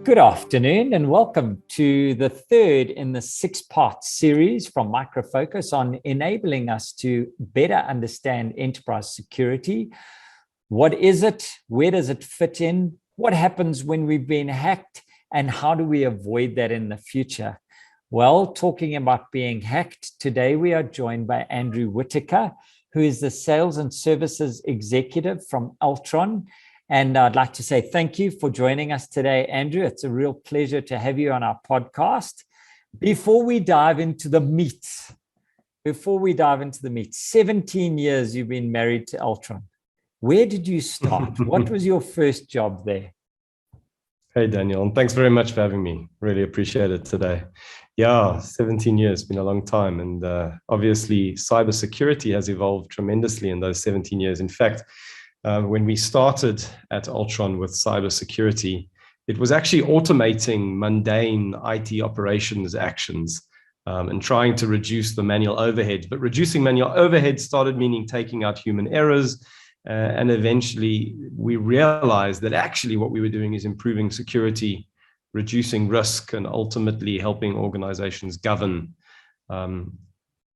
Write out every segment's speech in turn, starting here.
Good afternoon and welcome to the third in the six-part series from Micro Focus on enabling us to better understand enterprise security. What is it? Where does it fit in? What happens when we've been hacked? And how do we avoid that in the future? Well, talking about being hacked, today we are joined by Andrew Whittaker, who is the Sales and Services Executive from Altron. And I'd like to say thank you for joining us today, Andrew. It's a real pleasure to have you on our podcast. Before we dive into the meat, 17 years you've been married to Altron. Where did you start? What was your first job there? Hey, Daniel, and thanks very much for having me. Really appreciate it today. Yeah, 17 years, been a long time. And obviously, cybersecurity has evolved tremendously in those 17 years. In fact, when we started at Altron with cybersecurity, it was actually automating mundane IT operations actions and trying to reduce the manual overhead. But reducing manual overhead started meaning taking out human errors. And eventually we realized that actually what we were doing is improving security, reducing risk, and ultimately helping organizations govern.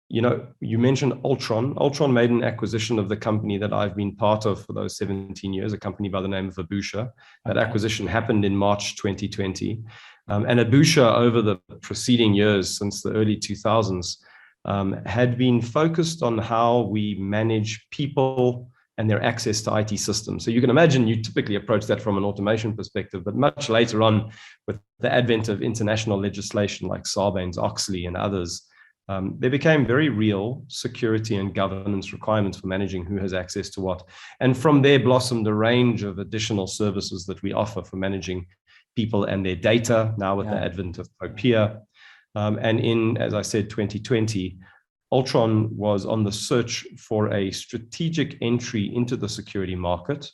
You mentioned Altron. Altron made an acquisition of the company that I've been part of for those 17 years, a company by the name of Abusha. That acquisition happened in March 2020. And Abusha, over the preceding years, since the early 2000s, had been focused on how we manage people and their access to IT systems. So you can imagine you typically approach that from an automation perspective, but much later on, with the advent of international legislation like Sarbanes-Oxley and others, there became very real security and governance requirements for managing who has access to what. And from there blossomed a range of additional services that we offer for managing people and their data, now with the advent of Popia. And in, as I said, 2020, Altron was on the search for a strategic entry into the security market.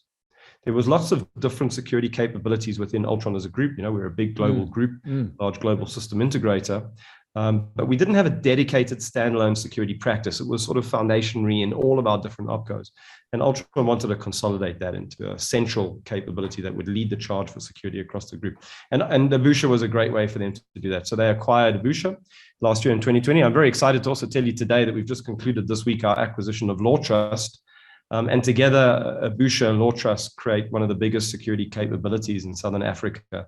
There was lots of different security capabilities within Altron as a group. You know, we're a big global group, large global system integrator. But we didn't have a dedicated standalone security practice. It was sort of foundationary in all of our different opcos. And Altron wanted to consolidate that into a central capability that would lead the charge for security across the group. And Abusha was a great way for them to do that. So they acquired Abusha last year in 2020. I'm very excited to also tell you today that we've just concluded this week our acquisition of LawTrust. And together, Abusha and LawTrust create one of the biggest security capabilities in Southern Africa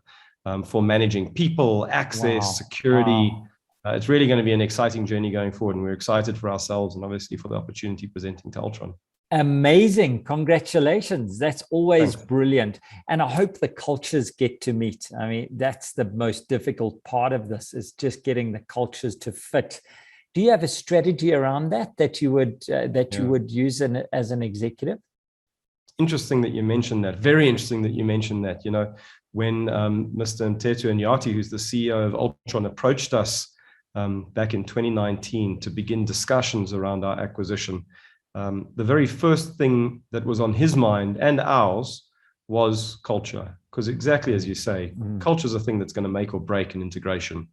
for managing people, access, security. It's really going to be an exciting journey going forward, and we're excited for ourselves and obviously for the opportunity presenting to Altron. Amazing. Congratulations. That's always brilliant. And I hope the cultures get to meet. I mean, that's the most difficult part of this, is just getting the cultures to fit. Do you have a strategy around that you would use as an executive? Interesting that you mentioned that. Very interesting that you mentioned that. You know, when Mr. Ntetu Nyati, who's the CEO of Altron, approached us back in 2019 to begin discussions around our acquisition, the very first thing that was on his mind and ours was culture. Because exactly as you say, culture is a thing that's going to make or break an integration.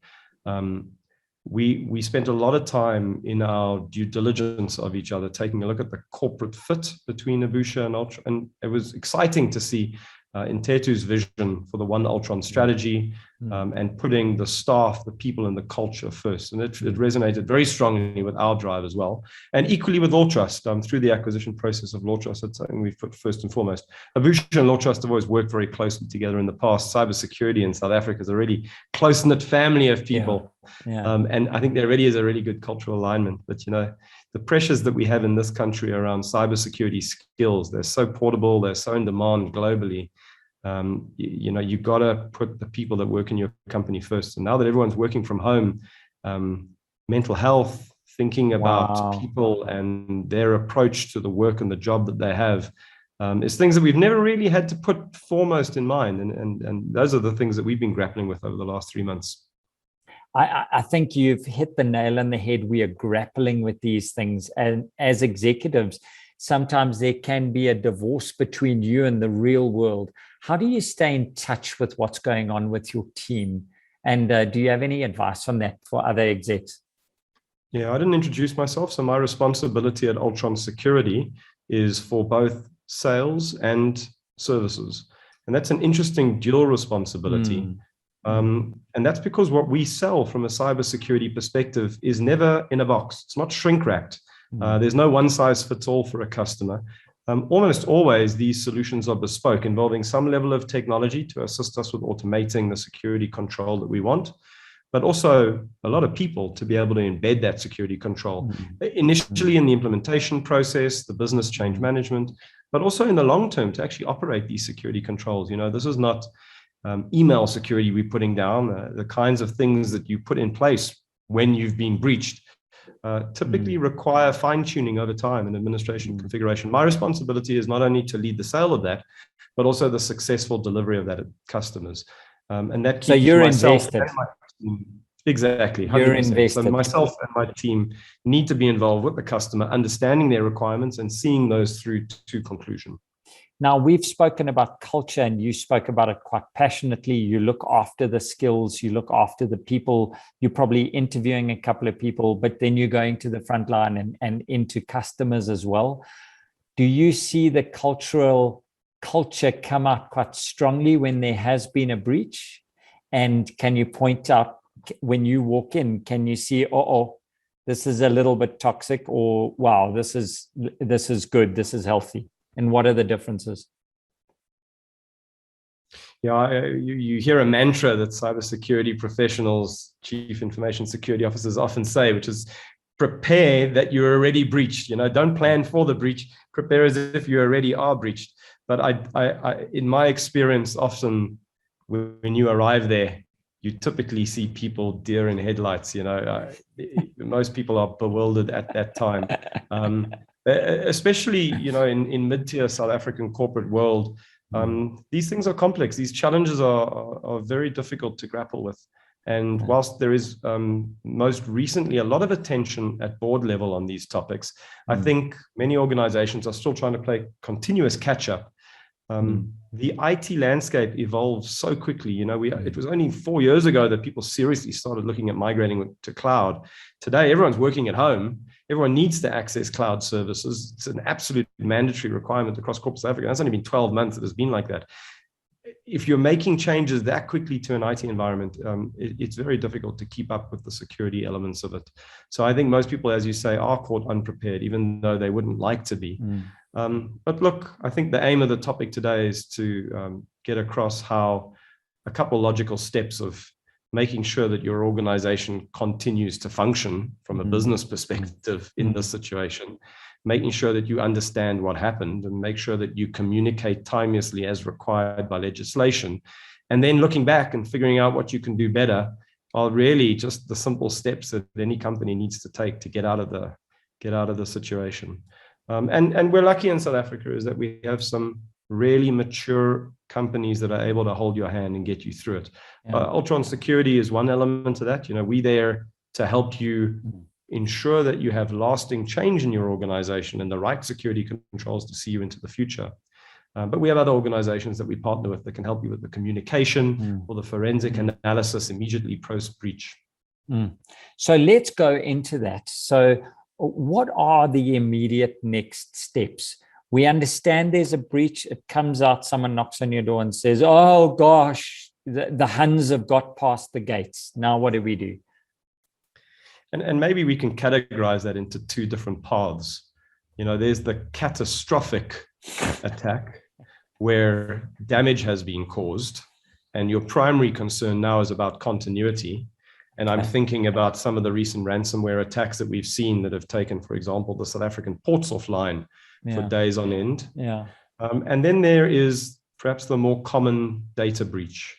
We spent a lot of time in our due diligence of each other, taking a look at the corporate fit between Abusha and Altron. And it was exciting to see Ntetu's vision for the One Altron strategy and putting the staff, the people, and the culture first. And it resonated very strongly with our drive as well. And equally with LawTrust, through the acquisition process of LawTrust, that's something we've put first and foremost. Abusha and LawTrust have always worked very closely together in the past. Cybersecurity in South Africa is a really close-knit family of people. And I think there really is a really good cultural alignment. But, you know, the pressures that we have in this country around cybersecurity skills, they're so portable, they're so in demand globally. You've got to put the people that work in your company first. And now that everyone's working from home, mental health, thinking about people and their approach to the work and the job that they have is things that we've never really had to put foremost in mind. And those are the things that we've been grappling with over the last 3 months. I think you've hit the nail on the head. We are grappling with these things. And as executives, sometimes there can be a divorce between you and the real world. How do you stay in touch with what's going on with your team? And do you have any advice on that for other execs? Yeah, I didn't introduce myself. So my responsibility at Altron Security is for both sales and services. And that's an interesting dual responsibility. And that's because what we sell from a cybersecurity perspective is never in a box. It's not shrink wrapped. There's no one size fits all for a customer. Almost always these solutions are bespoke, involving some level of technology to assist us with automating the security control that we want, but also a lot of people to be able to embed that security control, initially in the implementation process, the business change management, but also in the long term to actually operate these security controls. This is not email security we're putting down. The kinds of things that you put in place when you've been breached typically require fine-tuning over time and administration configuration. My responsibility is not only to lead the sale of that, but also the successful delivery of that at customers. And that keeps so you're myself invested. and my team, exactly, 100%. You're invested. So myself and my team need to be involved with the customer, understanding their requirements and seeing those through to conclusion. Now, we've spoken about culture, and you spoke about it quite passionately. You look after the skills, you look after the people. You're probably interviewing a couple of people, but then you're going to the front line and into customers as well. Do you see the culture come out quite strongly when there has been a breach? And can you point out when you walk in, can you see, oh, this is a little bit toxic, or wow, this is good, this is healthy? And what are the differences? Yeah, you hear a mantra that cybersecurity professionals, chief information security officers often say, which is prepare that you're already breached. Don't plan for the breach, prepare as if you already are breached. But I in my experience, often when you arrive there, you typically see people deer in headlights. Most people are bewildered at that time. Especially, in mid-tier South African corporate world, these things are complex. These challenges are very difficult to grapple with. And whilst there is most recently a lot of attention at board level on these topics, I think many organizations are still trying to play continuous catch up. The IT landscape evolves so quickly. It was only 4 years ago that people seriously started looking at migrating to cloud. Today, everyone's working at home. Everyone needs to access cloud services. It's an absolute mandatory requirement across corporate South Africa. It's only been 12 months that it's been like that. If you're making changes that quickly to an IT environment, it's very difficult to keep up with the security elements of it. So I think most people, as you say, are caught unprepared, even though they wouldn't like to be. But look, I think the aim of the topic today is to get across how a couple logical steps of making sure that your organization continues to function from a business perspective in this situation, making sure that you understand what happened and make sure that you communicate timeously as required by legislation. And then looking back and figuring out what you can do better are really just the simple steps that any company needs to take to get out of the situation. And we're lucky in South Africa is that we have some really mature companies that are able to hold your hand and get you through it. Altron Security is one element of that. We're there to help you ensure that you have lasting change in your organization and the right security controls to see you into the future. But we have other organizations that we partner with that can help you with the communication or the forensic analysis immediately post-breach. So let's go into that. So what are the immediate next steps? We understand there's a breach. It comes out, someone knocks on your door and says, oh gosh, the Huns have got past the gates. Now what do we do? And maybe we can categorize that into two different paths. There's the catastrophic attack where damage has been caused and your primary concern now is about continuity. And I'm thinking about some of the recent ransomware attacks that we've seen that have taken, for example, the South African ports offline for days on end. And then there is perhaps the more common data breach.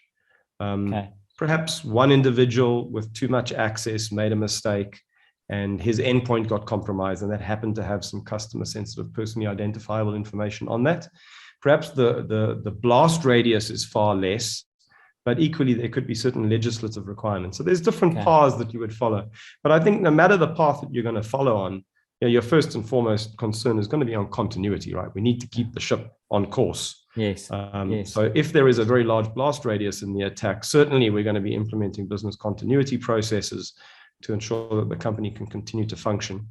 Perhaps one individual with too much access made a mistake and his endpoint got compromised, and that happened to have some customer sensitive, personally identifiable information on that. Perhaps the blast radius is far less, but equally there could be certain legislative requirements. So there's different paths that you would follow. But I think no matter the path that you're going to follow on, your first and foremost concern is going to be on continuity, right? We need to keep the ship on course. Yes. So if there is a very large blast radius in the attack, certainly we're going to be implementing business continuity processes to ensure that the company can continue to function.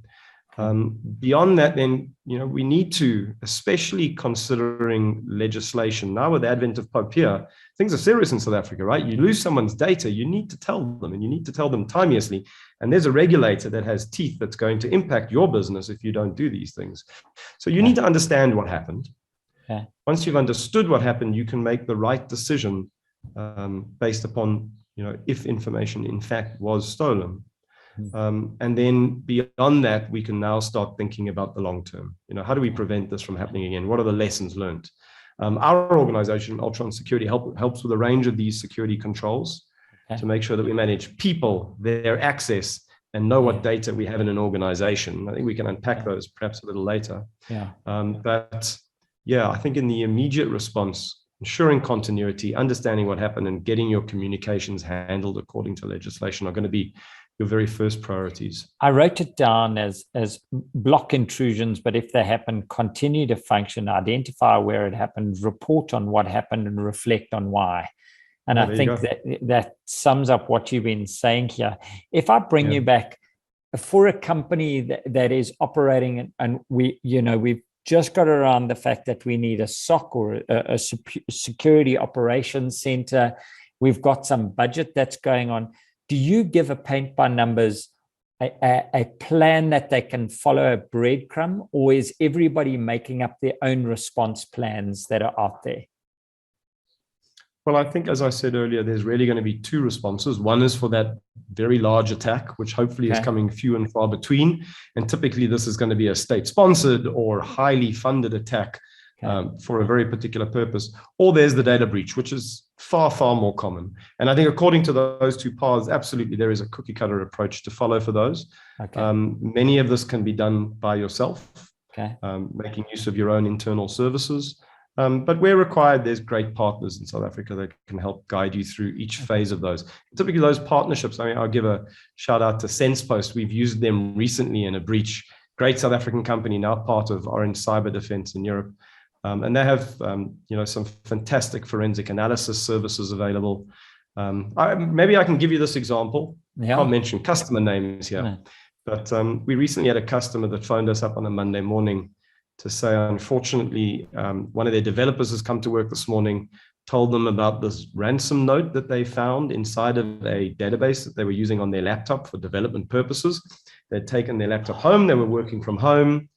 Beyond that, then, we need to, especially considering legislation now with the advent of POPIA, things are serious in South Africa, right? You lose someone's data, you need to tell them, and you need to tell them timeously. And there's a regulator that has teeth that's going to impact your business if you don't do these things. So you need to understand what happened. Once you've understood what happened, you can make the right decision based upon, if information in fact was stolen. And then beyond that, we can now start thinking about the long term. How do we prevent this from happening again? What are the lessons learned? Our organization, Altron Security, helps with a range of these security controls to make sure that we manage people, their access, and know what data we have in an organization. I think we can unpack those perhaps a little later. But yeah, I think in the immediate response, ensuring continuity, understanding what happened, and getting your communications handled according to legislation are going to be your very first priorities. I wrote it down as block intrusions, but if they happen, continue to function, identify where it happened, report on what happened, and reflect on why. And I think that sums up what you've been saying here. If I bring you back for a company that is operating, and we've just got around the fact that we need a SOC or a security operations center. We've got some budget that's going on. Do you give a paint by numbers, a plan that they can follow, a breadcrumb, or is everybody making up their own response plans that are out there? Well, I think, as I said earlier, there's really going to be two responses. One is for that very large attack, which hopefully is coming few and far between. And typically this is going to be a state-sponsored or highly funded attack for a very particular purpose. Or there's the data breach, which is far, far more common. And I think according to those two paths, absolutely, there is a cookie-cutter approach to follow for those. Many of this can be done by yourself, making use of your own internal services. But where required, there's great partners in South Africa that can help guide you through each phase of those. Typically, those partnerships, I'll give a shout out to SensePost. We've used them recently in a breach. Great South African company, now part of Orange Cyber Defense in Europe. And they have, some fantastic forensic analysis services available. Maybe I can give you this example. I can't mention customer names here. But we recently had a customer that phoned us up on a Monday morning to say, unfortunately, one of their developers has come to work this morning, told them about this ransom note that they found inside of a database that they were using on their laptop for development purposes. They'd taken their laptop home, they were working from home,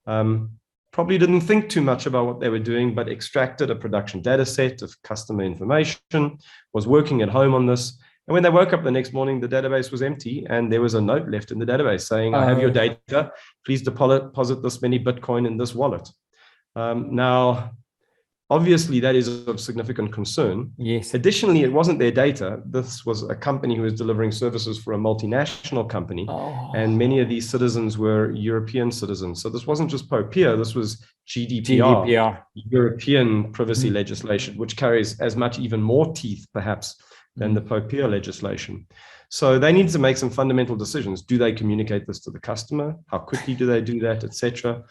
probably didn't think too much about what they were doing, but extracted a production data set of customer information, was working at home on this. And when they woke up the next morning, the database was empty and there was a note left in the database saying, I have your data, please deposit this many Bitcoin in this wallet. Now, obviously that is of significant concern. Yes. Additionally, it wasn't their data. This was a company who was delivering services for a multinational company. And many of these citizens were European citizens. So this wasn't just POPIA, this was GDPR. European privacy legislation, which carries as much, even more teeth, perhaps, than the POPIA legislation. So they need to make some fundamental decisions. Do they communicate this to the customer? How quickly do they do that, etc.?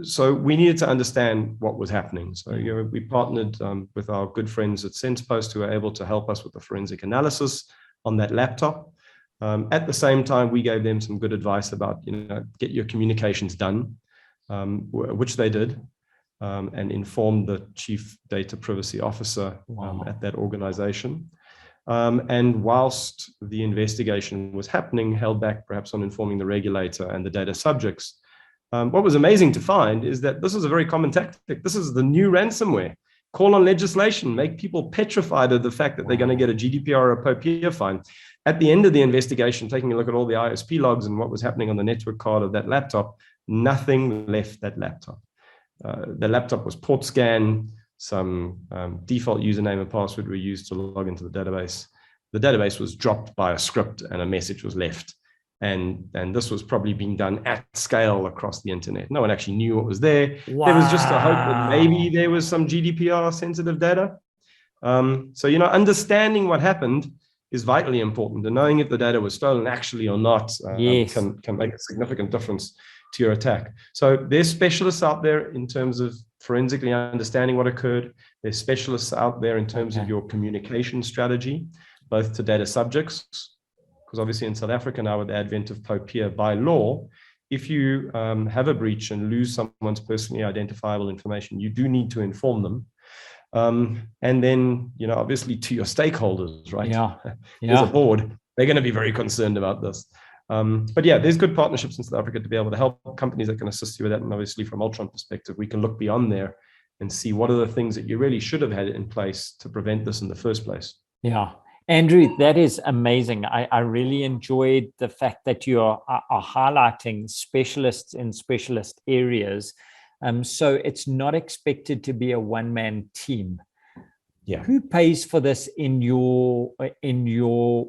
So we needed to understand what was happening. So we partnered with our good friends at SensePost, who were able to help us with the forensic analysis on that laptop. At the same time, we gave them some good advice about, get your communications done, which they did. And informed the chief data privacy officer at that organization. And whilst the investigation was happening, held back perhaps on informing the regulator and the data subjects. What was amazing to find is that this is a very common tactic. This is the new ransomware. Call on legislation, make people petrified of the fact that they're going to get a GDPR or a POPIA fine. At the end of the investigation, taking a look at all the ISP logs and what was happening on the network card of that laptop, nothing left that laptop. The laptop was port scanned, some default username and password were used to log into the database. The database was dropped by a script and a message was left. And this was probably being done at scale across the internet. No one actually knew what was there. There was just a hope that maybe there was some GDPR sensitive data. So, understanding what happened is vitally important. And knowing if the data was stolen actually or not can make a significant difference to your attack. So there's specialists out there in terms of forensically understanding what occurred. There's specialists out there in terms of your communication strategy, both to data subjects, because obviously in South Africa now with the advent of POPIA by law, if you have a breach and lose someone's personally identifiable information, you do need to inform them. And then, obviously to your stakeholders, right? Yeah. As a board, they're going to be very concerned about this. But yeah, there's good partnerships in South Africa to be able to help companies that can assist you with that. And obviously from Altron perspective, we can look beyond there and see what are the things that you really should have had in place to prevent this in the first place. Yeah. Andrew, that is amazing. I really enjoyed the fact that you are highlighting specialists in specialist areas. So it's not expected to be a one-man team. Yeah. Who pays for this in your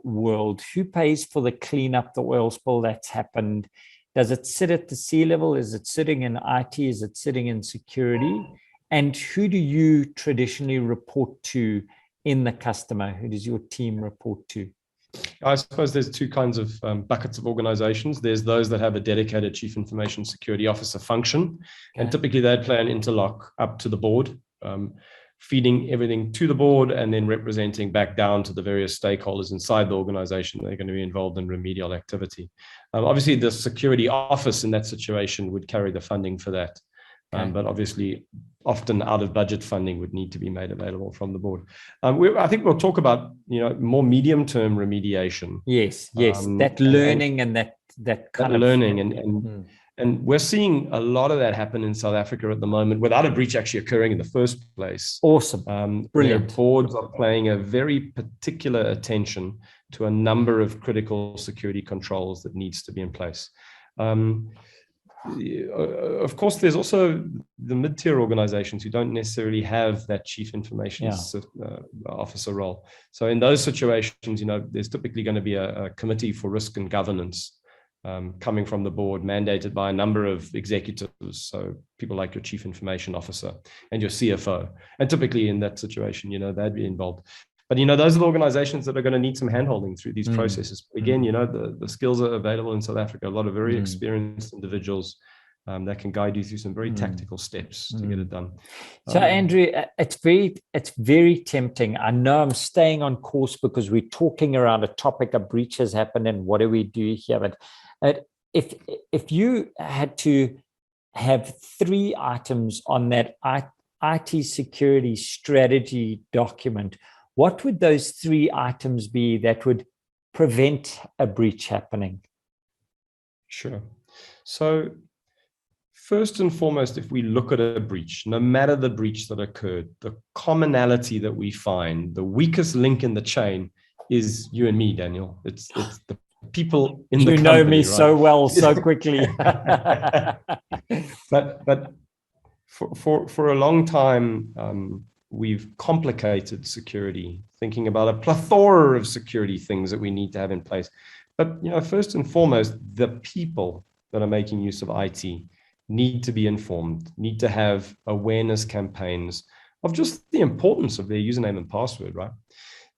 world? Who pays for the cleanup, the oil spill that's happened? Does it sit at the C level? Is it sitting in IT? Is it sitting in security? And who do you traditionally report to in the customer? Who does your team report to? I suppose there's two kinds of buckets of organizations. There's those that have a dedicated chief information security officer function, and typically they'd play an interlock up to the board, feeding everything to the board and then representing back down to the various stakeholders inside the organization. They're going to be involved in remedial activity. Obviously, the security office in that situation would carry the funding for that. But obviously, often out of budget funding would need to be made available from the board. I think we'll talk about more medium-term remediation. Yes, that learning and that kind of learning and we're seeing a lot of that happen in South Africa at the moment without a breach actually occurring in the first place. Awesome, brilliant. Boards are paying a very particular attention to a number of critical security controls that needs to be in place. Of course, there's also the mid-tier organizations who don't necessarily have that chief information officer role. So in those situations, there's typically going to be a committee for risk and governance coming from the board, mandated by a number of executives. So people like your chief information officer and your CFO. And typically in that situation, they'd be involved. But, those are the organizations that are going to need some handholding through these processes. Again, the skills are available in South Africa, a lot of very experienced individuals that can guide you through some very tactical steps to get it done. So, Andrew, it's very tempting. I know I'm staying on course because we're talking around a topic, a breach has happened, and what do we do here? But if you had to have 3 items on that IT security strategy document, what would those 3 items be that would prevent a breach happening? Sure. So first and foremost, if we look at a breach, no matter the breach that occurred, the commonality that we find, the weakest link in the chain is you and me, Daniel. It's the people in the company. You know me, right? So well, so quickly. But for a long time, we've complicated security, thinking about a plethora of security things that we need to have in place. But first and foremost, the people that are making use of IT need to be informed, need to have awareness campaigns of just the importance of their username and password, right?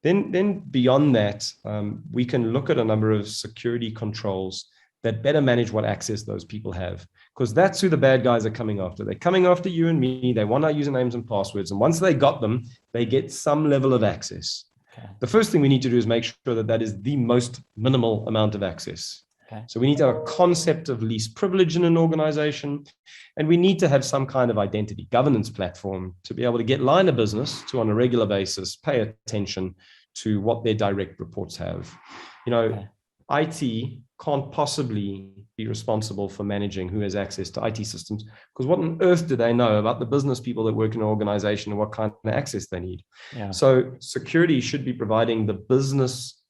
Then beyond that, we can look at a number of security controls that better manage what access those people have, because that's who the bad guys are coming after. They're coming after you and me. They want our usernames and passwords. And once they got them, they get some level of access. Okay. The first thing we need to do is make sure that that is the most minimal amount of access. Okay. So we need to have a concept of least privilege in an organization, and we need to have some kind of identity governance platform to be able to get line of business to, on a regular basis, pay attention to what their direct reports have. IT can't possibly be responsible for managing who has access to IT systems, because what on earth do they know about the business people that work in an organization and what kind of access they need? Yeah. So security should be providing the business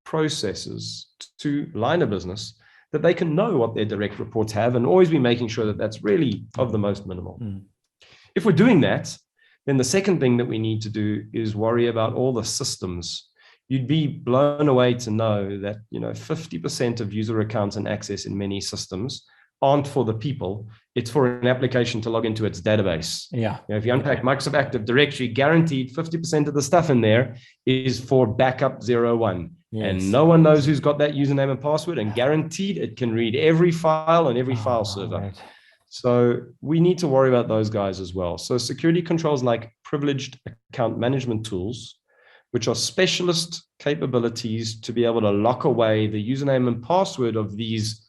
processes to line of business that they can know what their direct reports have, and always be making sure that that's really of the most minimal. If we're doing that, then the second thing that we need to do is worry about all the systems. You'd be blown away to know that 50% of user accounts and access in many systems aren't for the people. It's for an application to log into its database. Yeah. If you unpack Microsoft Active Directory, guaranteed 50% of the stuff in there is for backup 01. Yes. And no one knows who's got that username and password, and guaranteed it can read every file on every file server. Right. So we need to worry about those guys as well. So security controls like privileged account management tools, which are specialist capabilities to be able to lock away the username and password of these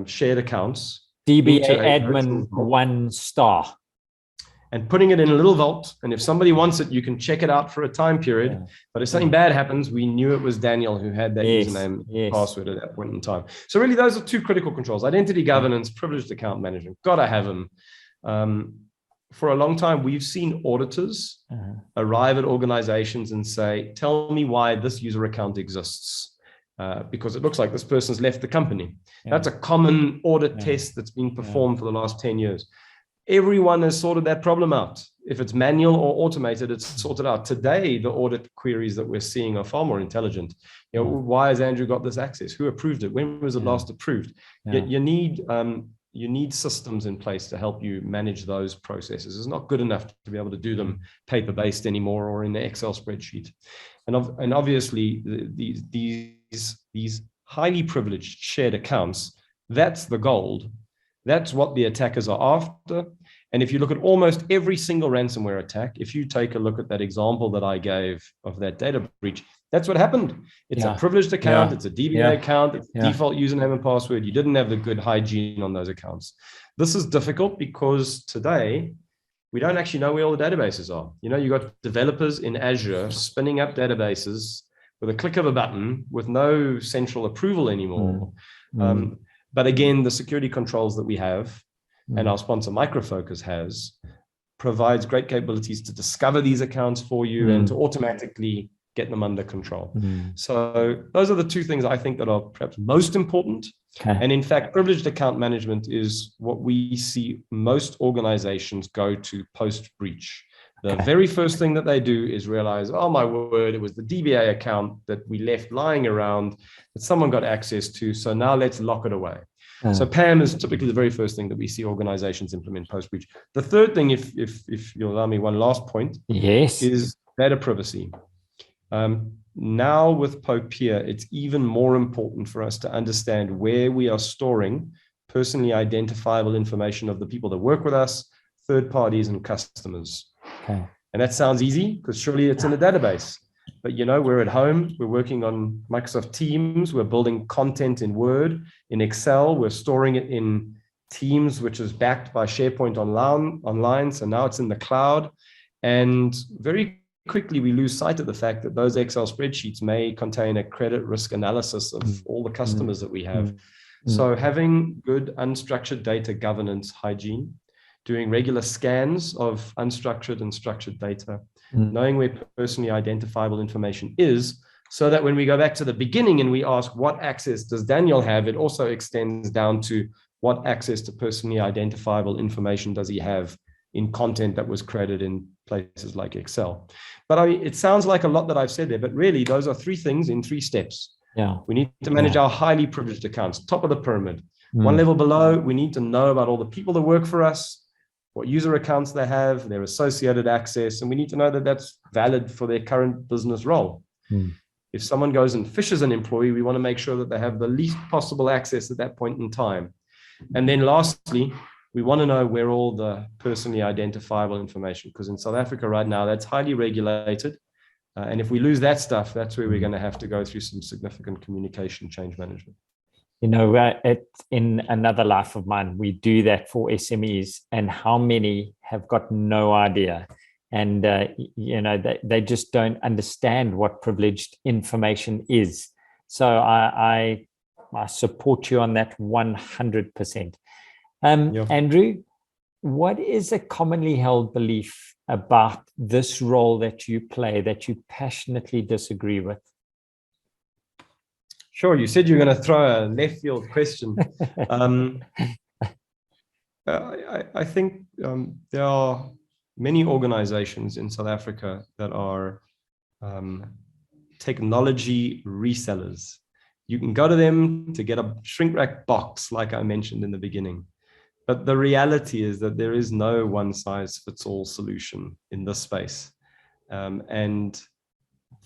shared accounts DBA into a admin virtual vault 1 star. and putting it in a little vault. And if somebody wants it, you can check it out for a time period. Yeah. But if something bad happens, we knew it was Daniel who had that username and password at that point in time. So really, those are two critical controls: identity governance, privileged account management. Gotta have them. For a long time, we've seen auditors arrive at organizations and say, tell me why this user account exists. Because it looks like this person's left the company. Yeah. That's a common audit test that's been performed for the last 10 years. Everyone has sorted that problem out. If it's manual or automated, it's sorted out. Today, the audit queries that we're seeing are far more intelligent. You know, why has Andrew got this access? Who approved it? When was it last approved? You need systems in place to help you manage those processes. It's not good enough to be able to do them paper-based anymore or in the Excel spreadsheet. And obviously, these highly privileged shared accounts, that's the gold. That's what the attackers are after. And if you look at almost every single ransomware attack, if you take a look at that example that I gave of that data breach, that's what happened. It's a privileged account. It's a DBA account. It's default username and password. You didn't have the good hygiene on those accounts. This is difficult because today we don't actually know where all the databases are. You know, you got developers in Azure spinning up databases with a click of a button with no central approval anymore. But again, the security controls that we have and our sponsor Micro Focus has provides great capabilities to discover these accounts for you and to automatically get them under control. So those are the two things I think that are perhaps most important. And in fact, privileged account management is what we see most organizations go to post-breach. The very first thing that they do is realize, oh my word, it was the DBA account that we left lying around that someone got access to. So now let's lock it away. So PAM is typically the very first thing that we see organizations implement post-breach. The third thing, if you'll allow me one last point, is data privacy. Now with Popia, it's even more important for us to understand where we are storing personally identifiable information of the people that work with us, third parties and customers. And that sounds easy because surely it's in a database. But you know, we're at home, we're working on Microsoft Teams, we're building content in Word, in Excel, we're storing it in Teams, which is backed by SharePoint online. So now it's in the cloud. And very quickly we lose sight of the fact that those Excel spreadsheets may contain a credit risk analysis of all the customers that we have. So having good unstructured data governance hygiene, doing regular scans of unstructured and structured data, knowing where personally identifiable information is, so that when we go back to the beginning and we ask what access does Daniel have, it also extends down to what access to personally identifiable information does he have in content that was created in places like Excel. But it sounds like a lot that I've said there, but really those are three things in 3 steps. We need to manage our highly privileged accounts, top of the pyramid. One level below, we need to know about all the people that work for us, what user accounts they have, their associated access, and we need to know that that's valid for their current business role. If someone goes and fishes an employee, we want to make sure that they have the least possible access at that point in time. And then lastly, we want to know where all the personally identifiable information, because in South Africa right now, that's highly regulated. And if we lose that stuff, that's where we're going to have to go through some significant communication change management. You know, in another life of mine, we do that for SMEs, and how many have got no idea. And, you know, they just don't understand what privileged information is. So I support you on that 100%. Andrew, what is a commonly held belief about this role that you play that you passionately disagree with? Sure, you said you were going to throw a left field question. I think there are many organizations in South Africa that are technology resellers. You can go to them to get a shrink wrap box, like I mentioned in the beginning. But the reality is that there is no one size fits all solution in this space. And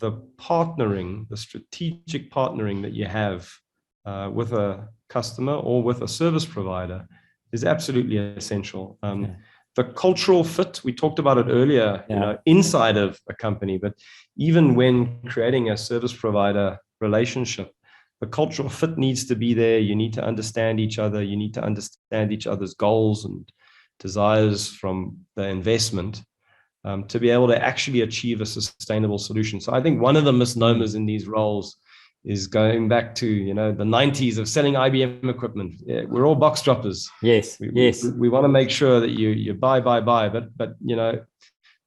the partnering, the strategic partnering that you have with a customer or with a service provider is absolutely essential. The cultural fit, we talked about it earlier, you know, inside of a company, but even when creating a service provider relationship, the cultural fit needs to be there. You need to understand each other. You need to understand each other's goals and desires from the investment to be able to actually achieve a sustainable solution. So I think one of the misnomers in these roles is going back to, the 90s of selling IBM equipment. Yeah, we're all box droppers. Yes, we want to make sure that you buy. But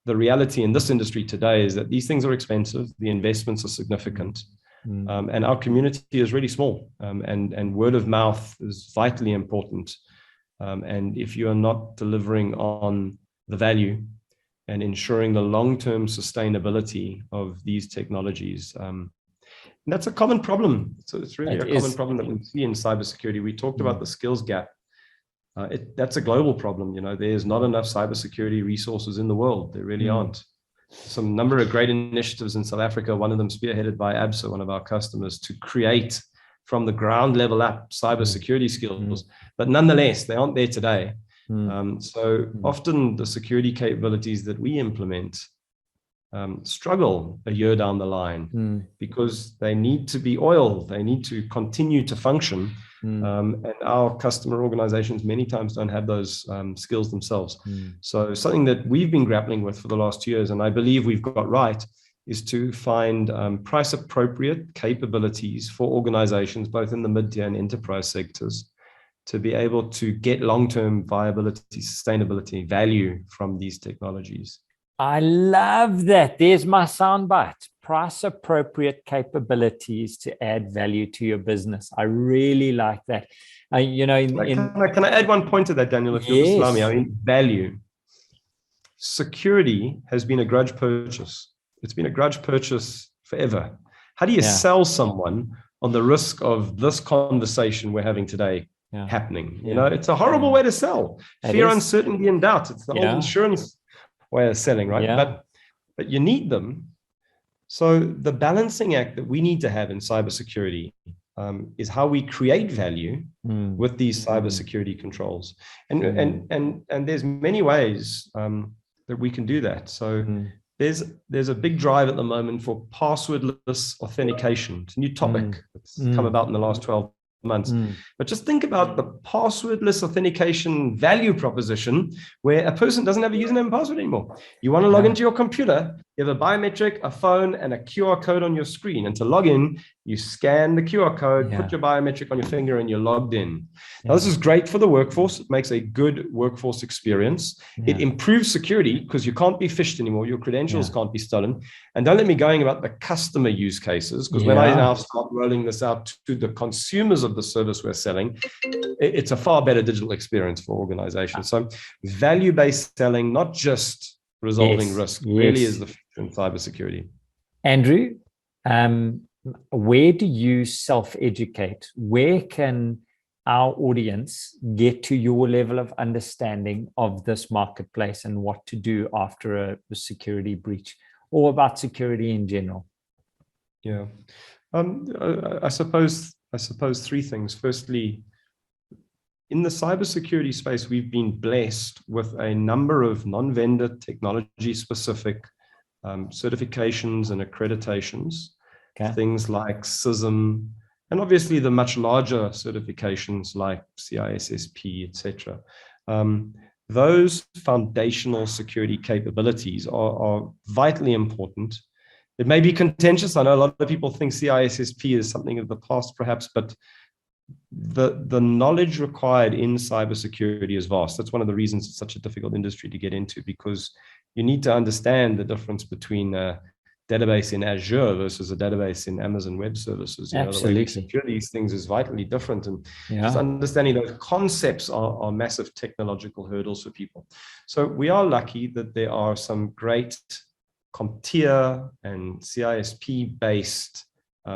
the reality in this industry today is that these things are expensive. The investments are significant. And our community is really small. And word of mouth is vitally important. And if you are not delivering on the value and ensuring the long-term sustainability of these technologies, and that's a common problem. So it's really a common problem that we see in cybersecurity. We talked about the skills gap. That's a global problem. There's not enough cybersecurity resources in the world. There really aren't. Some number of great initiatives in South Africa, one of them spearheaded by ABSA, one of our customers, to create from the ground level up cybersecurity skills. But nonetheless, they aren't there today. So often the security capabilities that we implement struggle a year down the line because they need to be oiled. They need to continue to function. And our customer organizations many times don't have those skills themselves. So something that we've been grappling with for the last 2 years, and I believe we've got right, is to find price appropriate capabilities for organizations, both in the mid-tier and enterprise sectors, to be able to get long-term viability, sustainability, value from these technologies. I love that. There's my soundbite. Price appropriate capabilities to add value to your business. I really like that. Can I add one point to that, Daniel, if you'll just allow me? I mean, value. Security has been a grudge purchase. It's been a grudge purchase forever. How do you sell someone on the risk of this conversation we're having today happening? It's a horrible way to sell. Fear, uncertainty, and doubt. It's the old insurance way of selling, right? But you need them. So the balancing act that we need to have in cybersecurity is how we create value with these cybersecurity controls. And there's many ways that we can do that. So there's a big drive at the moment for passwordless authentication. It's a new topic that's come about in the last 12 months. But just think about the passwordless authentication value proposition where a person doesn't have a username and password anymore. You want to log into your computer, you have a biometric, a phone, and a QR code on your screen. And to log in, you scan the QR code, put your biometric on your finger, and you're logged in. Now, this is great for the workforce. It makes a good workforce experience. It improves security because you can't be phished anymore. Your credentials can't be stolen. And don't let me going about the customer use cases, because when I now start rolling this out to the consumers of the service we're selling, it's a far better digital experience for organizations. So value-based selling, not just resolving risk, really is the future in cybersecurity. Andrew, where do you self-educate? Where can our audience get to your level of understanding of this marketplace and what to do after a security breach, or about security in general? I suppose three things. Firstly, in the cybersecurity space, we've been blessed with a number of non-vendor technology-specific certifications and accreditations, things like CISM, and obviously the much larger certifications like CISSP, etc. Those foundational security capabilities are vitally important. It may be contentious. I know a lot of people think CISSP is something of the past, perhaps, but the knowledge required in cybersecurity is vast. That's one of the reasons it's such a difficult industry to get into, because you need to understand the difference between a database in Azure versus a database in Amazon Web Services. The way we secure these things is vitally different, and just understanding those concepts are massive technological hurdles for people. So we are lucky that there are some great CompTIA and CISP-based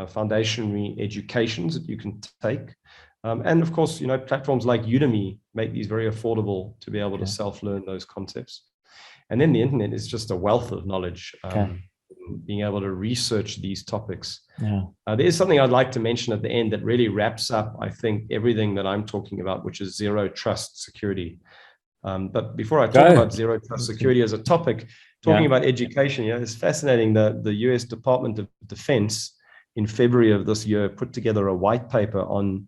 foundational educations that you can take. And of course, platforms like Udemy make these very affordable to be able to self-learn those concepts. And then the internet is just a wealth of knowledge, being able to research these topics. There is something I'd like to mention at the end that really wraps up, I think, everything that I'm talking about, which is zero trust security. But before I talk about zero trust security as a topic, talking about education, it's fascinating that the US Department of Defense in February of this year, put together a white paper on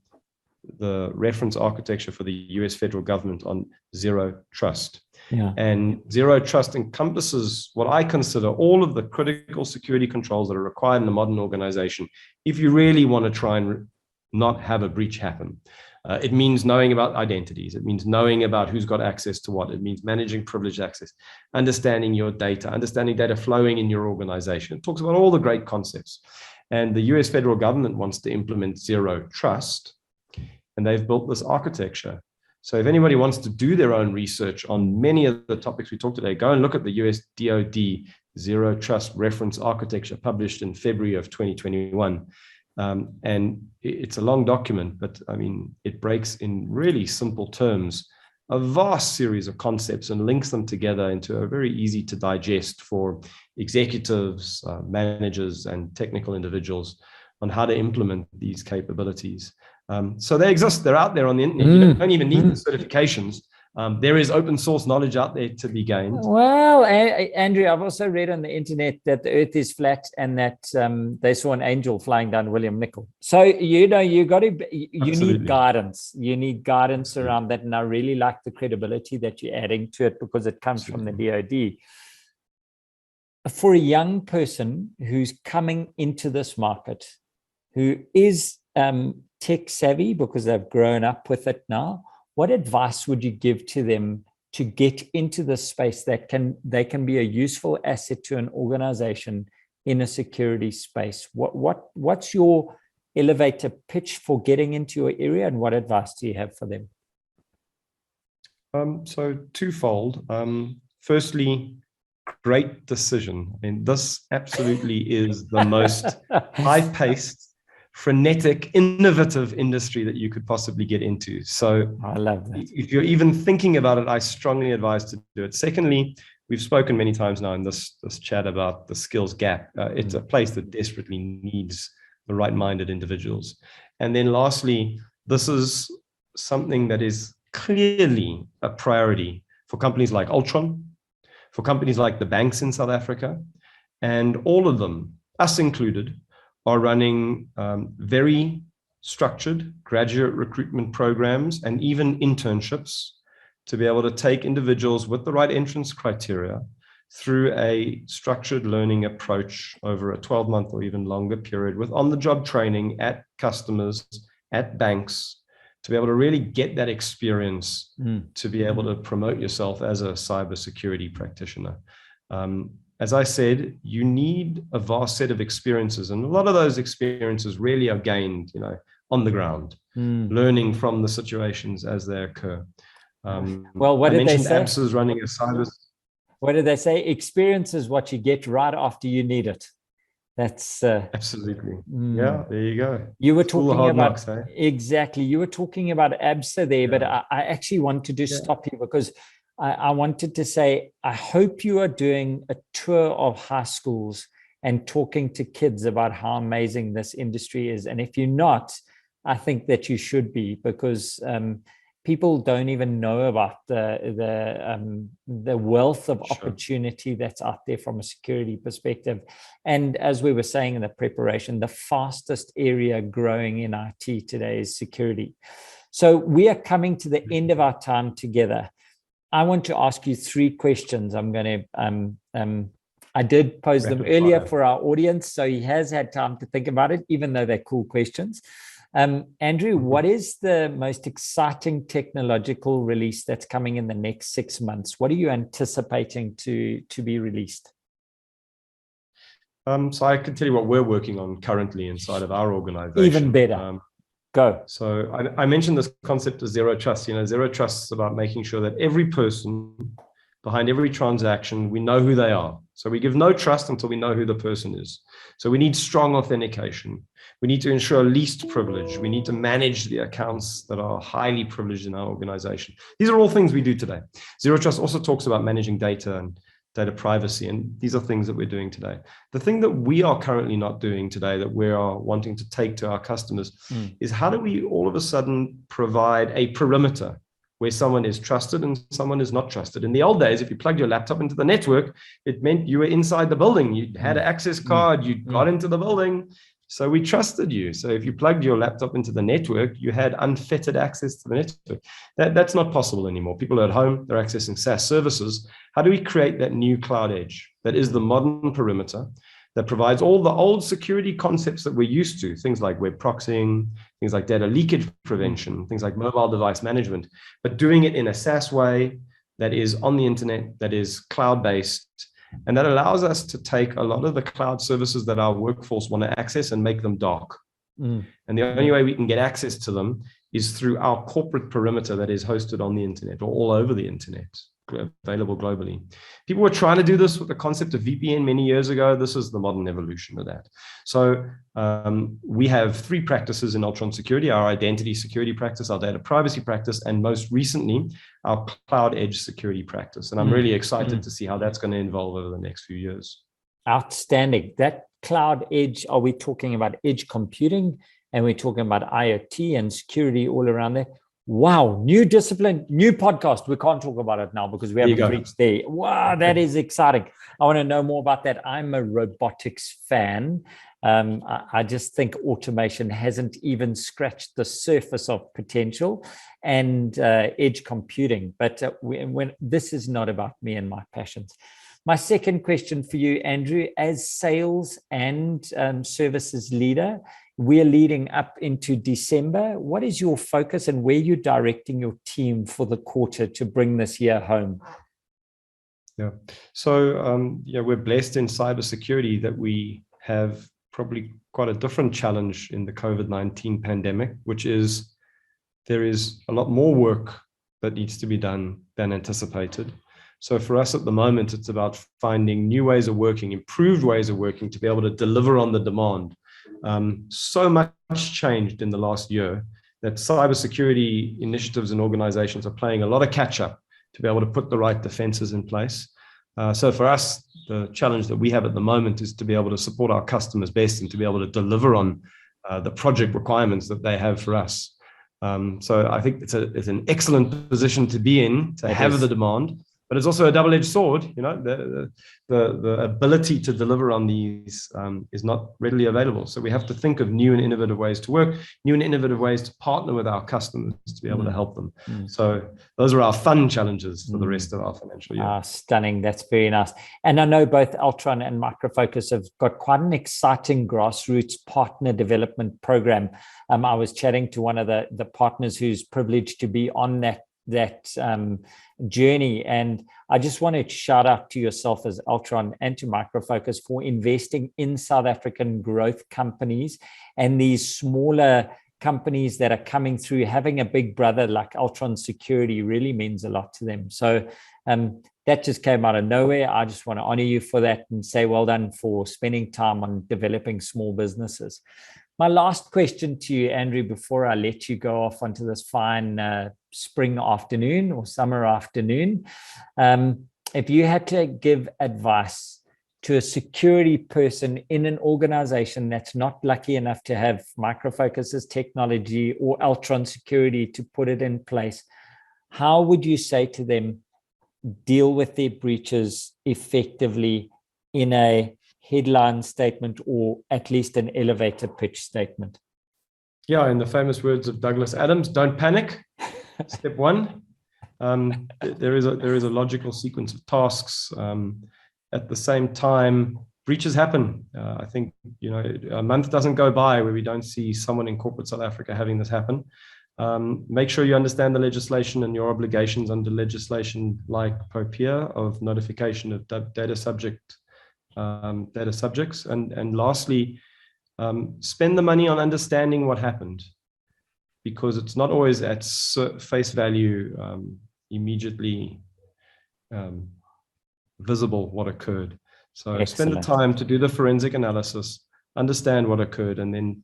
the reference architecture for the US federal government on zero trust. Yeah. And zero trust encompasses what I consider all of the critical security controls that are required in a modern organization if you really want to try and not have a breach happen. It means knowing about identities. It means knowing about who's got access to what. It means managing privileged access, understanding your data, understanding data flowing in your organization. It talks about all the great concepts. And the US federal government wants to implement zero trust, and they've built this architecture. So if anybody wants to do their own research on many of the topics we talked today, go and look at the US DoD Zero Trust Reference Architecture published in February of 2021. And it's a long document, but I mean, it breaks in really simple terms a vast series of concepts and links them together into a very easy to digest for executives, managers, and technical individuals on how to implement these capabilities. So they exist, they're out there on the internet. You don't even need the certifications. There is open source knowledge out there to be gained. Well, Andrew, I've also read on the internet that the earth is flat and that they saw an angel flying down William Nicol. So, you need guidance. You need guidance around that. And I really like the credibility that you're adding to it because it comes from the DoD. For a young person who's coming into this market, who is tech savvy because they've grown up with it now, what advice would you give to them to get into this space that they can be a useful asset to an organization in a security space? What's your elevator pitch for getting into your area, and what advice do you have for them? So twofold. Firstly, great decision. I mean, this absolutely is the most high-paced, frenetic, innovative industry that you could possibly get into. So I love that. If you're even thinking about it, I strongly advise to do it. Secondly, we've spoken many times now in this chat about the skills gap. It's a place that desperately needs the right-minded individuals. And then lastly, this is something that is clearly a priority for companies like Altron, for companies like the banks in South Africa, and all of them, us included, are running very structured graduate recruitment programs and even internships to be able to take individuals with the right entrance criteria through a structured learning approach over a 12-month or even longer period with on-the-job training at customers, at banks, to be able to really get that experience to be able to promote yourself as a cybersecurity practitioner. As I said, you need a vast set of experiences, and a lot of those experiences really are gained, on the ground, learning from the situations as they occur. Well, what did they say? ABSA's running a cyber. What did they say? Experience is what you get right after you need it. That's absolutely. Yeah, there you go. You were talking about knocks, eh? Exactly. You were talking about ABSA there, but I actually wanted to stop you because I wanted to say, I hope you are doing a tour of high schools and talking to kids about how amazing this industry is. And if you're not, I think that you should be, because people don't even know about the wealth of opportunity that's out there from a security perspective. And as we were saying in the preparation, the fastest area growing in IT today is security. So we are coming to the end of our time together. I want to ask you 3 questions. I'm going to, I did pose them earlier for our audience, so he has had time to think about it, even though they're cool questions. Andrew, what is the most exciting technological release that's coming in the next 6 months? What are you anticipating to be released? So I can tell you what we're working on currently inside of our organization. Even better. Go. So I mentioned this concept of zero trust. Zero trust is about making sure that every person behind every transaction, we know who they are. So we give no trust until we know who the person is. So we need strong authentication. We need to ensure least privilege. We need to manage the accounts that are highly privileged in our organization. These are all things we do today. Zero trust also talks about managing data and data privacy, and these are things that we're doing today. The thing that we are currently not doing today that we are wanting to take to our customers is how do we all of a sudden provide a perimeter where someone is trusted and someone is not trusted. In the old days, if you plugged your laptop into the network, it meant you were inside the building. You had an access card, you got into the building. So we trusted you. So if you plugged your laptop into the network, you had unfettered access to the network. That's not possible anymore. People are at home, they're accessing SaaS services. How do we create that new cloud edge that is the modern perimeter, that provides all the old security concepts that we're used to, things like web proxying, things like data leakage prevention, things like mobile device management, but doing it in a SaaS way that is on the internet, that is cloud-based, and that allows us to take a lot of the cloud services that our workforce want to access and make them dark. And the only way we can get access to them is through our corporate perimeter that is hosted on the internet or all over the internet, available globally. People were trying to do this with the concept of VPN many years ago. This is the modern evolution of that. So we have 3 practices in Altron Security: our identity security practice, our data privacy practice, and most recently, our cloud edge security practice. And I'm really excited to see how that's going to evolve over the next few years. Outstanding. That cloud edge, are we talking about edge computing, and we're talking about IoT and security all around there? Wow, new discipline, new podcast. We can't talk about it now because we haven't reached there. Wow, that is exciting. I want to know more about that. I'm a robotics fan. I just think automation hasn't even scratched the surface of potential, and edge computing. But when this is not about me and my passions. My second question for you, Andrew, as sales and services leader, we're leading up into December. What is your focus and where you're directing your team for the quarter to bring this year home? Yeah. So, we're blessed in cybersecurity that we have probably quite a different challenge in the COVID-19 pandemic, which is there is a lot more work that needs to be done than anticipated. So for us at the moment, it's about finding new ways of working, improved ways of working to be able to deliver on the demand. So much changed in the last year that cybersecurity initiatives and organizations are playing a lot of catch up to be able to put the right defenses in place. So for us, the challenge that we have at the moment is to be able to support our customers best and to be able to deliver on the project requirements that they have for us. So I think it's an excellent position to be in, to have the demand. But it's also a double-edged sword. The ability to deliver on these is not readily available. So we have to think of new and innovative ways to work, new and innovative ways to partner with our customers to be able to help them. So those are our fun challenges for the rest of our financial year. Stunning. That's very nice. And I know both Altron and Micro Focus have got quite an exciting grassroots partner development program. I was chatting to one of the partners who's privileged to be on that journey, and I just want to shout out to yourself as Altron and to Micro Focus for investing in South African growth companies and these smaller companies that are coming through. Having a big brother like Altron Security really means a lot to them. So that just came out of nowhere. I just want to honor you for that and say well done for spending time on developing small businesses. My last question to you, Andrew, before I let you go off onto this fine spring afternoon or summer afternoon, if you had to give advice to a security person in an organization that's not lucky enough to have Micro Focus's technology or Altron Security to put it in place, how would you say to them, deal with their breaches effectively in a headline statement or at least an elevator pitch statement? Yeah, in the famous words of Douglas Adams, don't panic. Step 1. There is a logical sequence of tasks. At the same time, breaches happen. I think a month doesn't go by where we don't see someone in corporate South Africa having this happen. Make sure you understand the legislation and your obligations under legislation like POPIA of notification of data subjects. And lastly, spend the money on understanding what happened, because it's not always at face value immediately visible what occurred. So Excellent. Spend the time to do the forensic analysis, understand what occurred, and then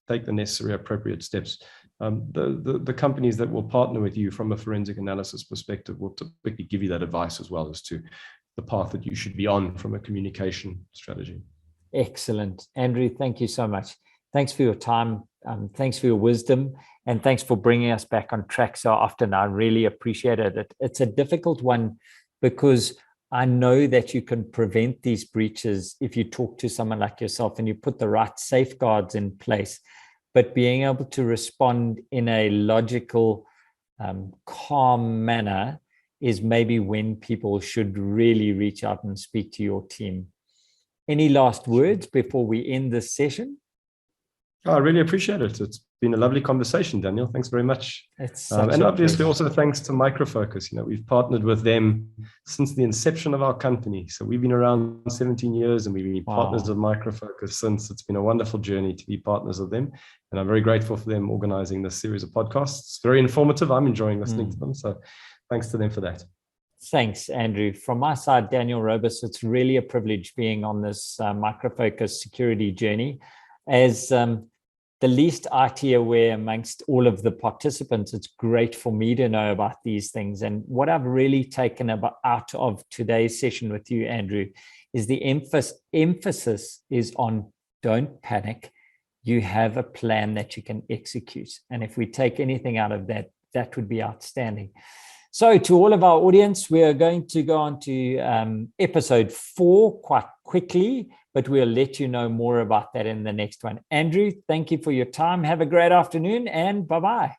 take the necessary appropriate steps. The companies that will partner with you from a forensic analysis perspective will typically give you that advice as well as to the path that you should be on from a communication strategy. Excellent. Andrew, thank you so much. Thanks for your time. Thanks for your wisdom. And thanks for bringing us back on track so often. I really appreciate it. It's a difficult one because I know that you can prevent these breaches if you talk to someone like yourself and you put the right safeguards in place. But being able to respond in a logical, calm manner is maybe when people should really reach out and speak to your team. Any last words before we end this session? I really appreciate it. It's been a lovely conversation, Daniel. Thanks very much. And obviously also thanks to Micro Focus. We've partnered with them since the inception of our company. So we've been around 17 years and we've been partners of Micro Focus since. It's been a wonderful journey to be partners of them. And I'm very grateful for them organizing this series of podcasts. It's very informative. I'm enjoying listening to them. So thanks to them for that. Thanks, Andrew. From my side, Daniel Robus, it's really a privilege being on this Micro Focus security journey. As the least IT aware amongst all of the participants, it's great for me to know about these things. And what I've really taken out of today's session with you, Andrew, is the emphasis is on don't panic. You have a plan that you can execute. And if we take anything out of that, that would be outstanding. So to all of our audience, we are going to go on to episode 4 quite quickly, but we'll let you know more about that in the next one. Andrew, thank you for your time. Have a great afternoon and bye-bye.